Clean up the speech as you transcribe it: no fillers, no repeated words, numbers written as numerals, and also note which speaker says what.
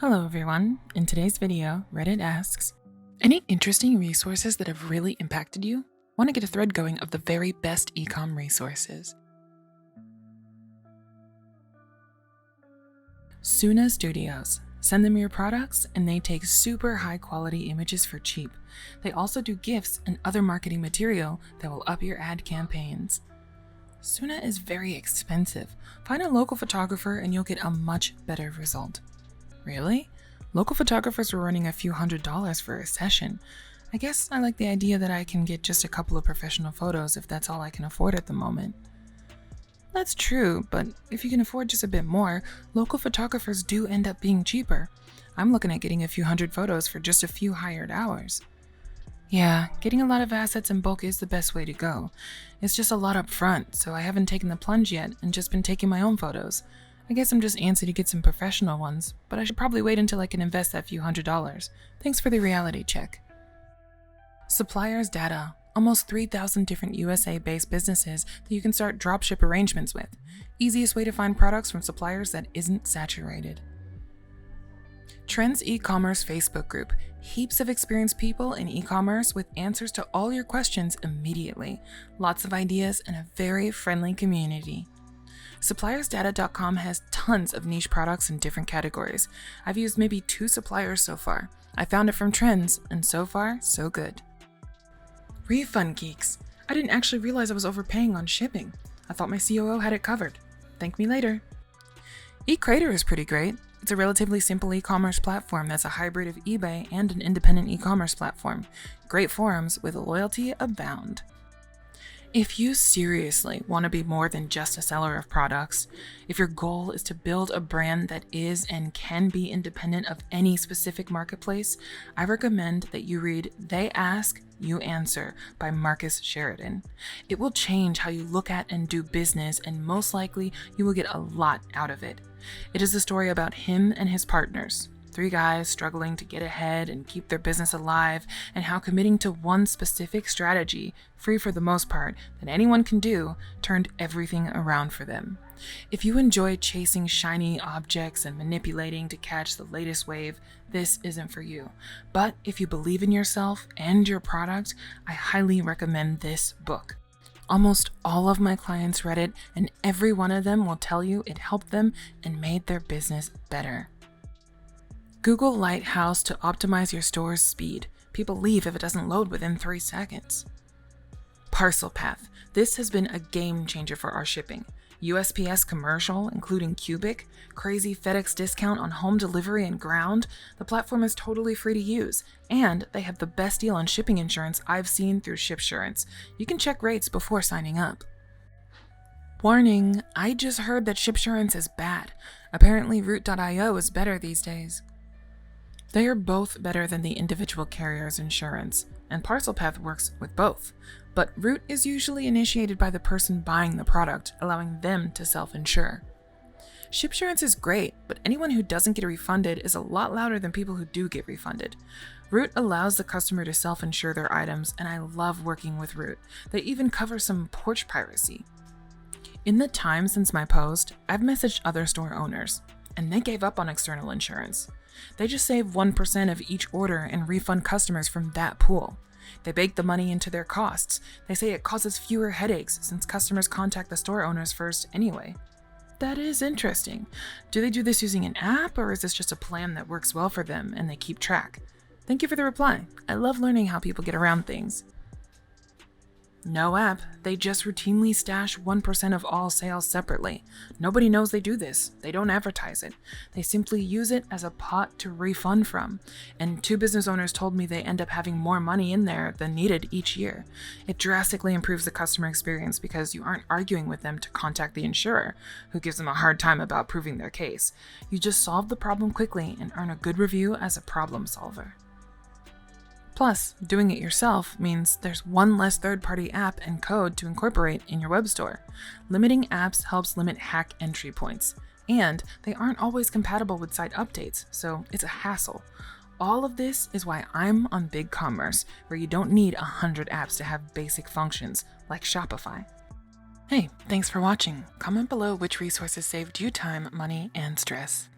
Speaker 1: Hello everyone. In today's video, Reddit asks, any interesting resources that have really impacted you? Want to get a thread going of the very best ecom resources. Sua Studios. Send them your products and they take super high quality images for cheap. They also do GIFs and other marketing material that will up your ad campaigns. Soona is very expensive. Find a local photographer and you'll get a much better result. Really? Local photographers were running a few $100s for a session. I guess I like the idea that I can get just a couple of professional photos if that's all I can afford at the moment. That's true, but if you can afford just a bit more, local photographers do end up being cheaper. I'm looking at getting a few hundred photos for just a few hired hours. Yeah, getting a lot of assets in bulk is the best way to go. It's just a lot up front, so I haven't taken the plunge yet and just been taking my own photos. I guess I'm just antsy to get some professional ones, but I should probably wait until I can invest that few $100s. Thanks for the reality check. SuppliersData. Almost 3,000 different USA-based businesses that you can start dropship arrangements with. Easiest way to find products from suppliers that isn't saturated. Trends eCommerce Facebook group. Heaps of experienced people in e-commerce with answers to all your questions immediately. Lots of ideas and a very friendly community. SuppliersData.com has tons of niche products in different categories. I've used maybe 2 suppliers so far. I found it from Trends, and so far, so good. Refund Geeks. I didn't actually realize I was overpaying on shipping. I thought my COO had it covered. Thank me later. eCRATER is pretty great. It's a relatively simple e-commerce platform that's a hybrid of eBay and an independent e-commerce platform. Great forums with loyalty abound. If you seriously want to be more than just a seller of products, if your goal is to build a brand that is and can be independent of any specific marketplace, I recommend that you read They Ask, You Answer by Marcus Sheridan. It will change how you look at and do business, and most likely you will get a lot out of it. It is a story about him and his partners. 3 guys struggling to get ahead and keep their business alive, and how committing to one specific strategy, free for the most part, that anyone can do, turned everything around for them. If you enjoy chasing shiny objects and manipulating to catch the latest wave, this isn't for you. But if you believe in yourself and your product, I highly recommend this book. Almost all of my clients read it, and every one of them will tell you it helped them and made their business better. Google Lighthouse to optimize your store's speed. People leave if it doesn't load within 3 seconds. ParcelPath. This has been a game changer for our shipping. USPS commercial, including Cubic, crazy FedEx discount on home delivery and ground. The platform is totally free to use, and they have the best deal on shipping insurance I've seen through Shipsurance. You can check rates before signing up. Warning, I just heard that Shipsurance is bad. Apparently Root.io is better these days. They are both better than the individual carrier's insurance, and ParcelPath works with both. But Root is usually initiated by the person buying the product, allowing them to self-insure. Shipsurance is great, but anyone who doesn't get refunded is a lot louder than people who do get refunded. Root allows the customer to self-insure their items, and I love working with Root. They even cover some porch piracy. In the time since my post, I've messaged other store owners, and they gave up on external insurance. They just save 1% of each order and refund customers from that pool. They bake the money into their costs. They say it causes fewer headaches since customers contact the store owners first anyway. That is interesting. Do they do this using an app, or is this just a plan that works well for them and they keep track? Thank you for the reply. I love learning how people get around things. No app. They just routinely stash 1% of all sales separately. Nobody knows they do this. They don't advertise it. They simply use it as a pot to refund from. And 2 business owners told me they end up having more money in there than needed each year. It drastically improves the customer experience because you aren't arguing with them to contact the insurer, who gives them a hard time about proving their case. You just solve the problem quickly and earn a good review as a problem solver. Plus, doing it yourself means there's one less third-party app and code to incorporate in your web store. Limiting apps helps limit hack entry points, and they aren't always compatible with site updates, so it's a hassle. All of this is why I'm on BigCommerce, where you don't need 100 apps to have basic functions like Shopify. Hey, thanks for watching. Comment below which resources saved you time, money, and stress.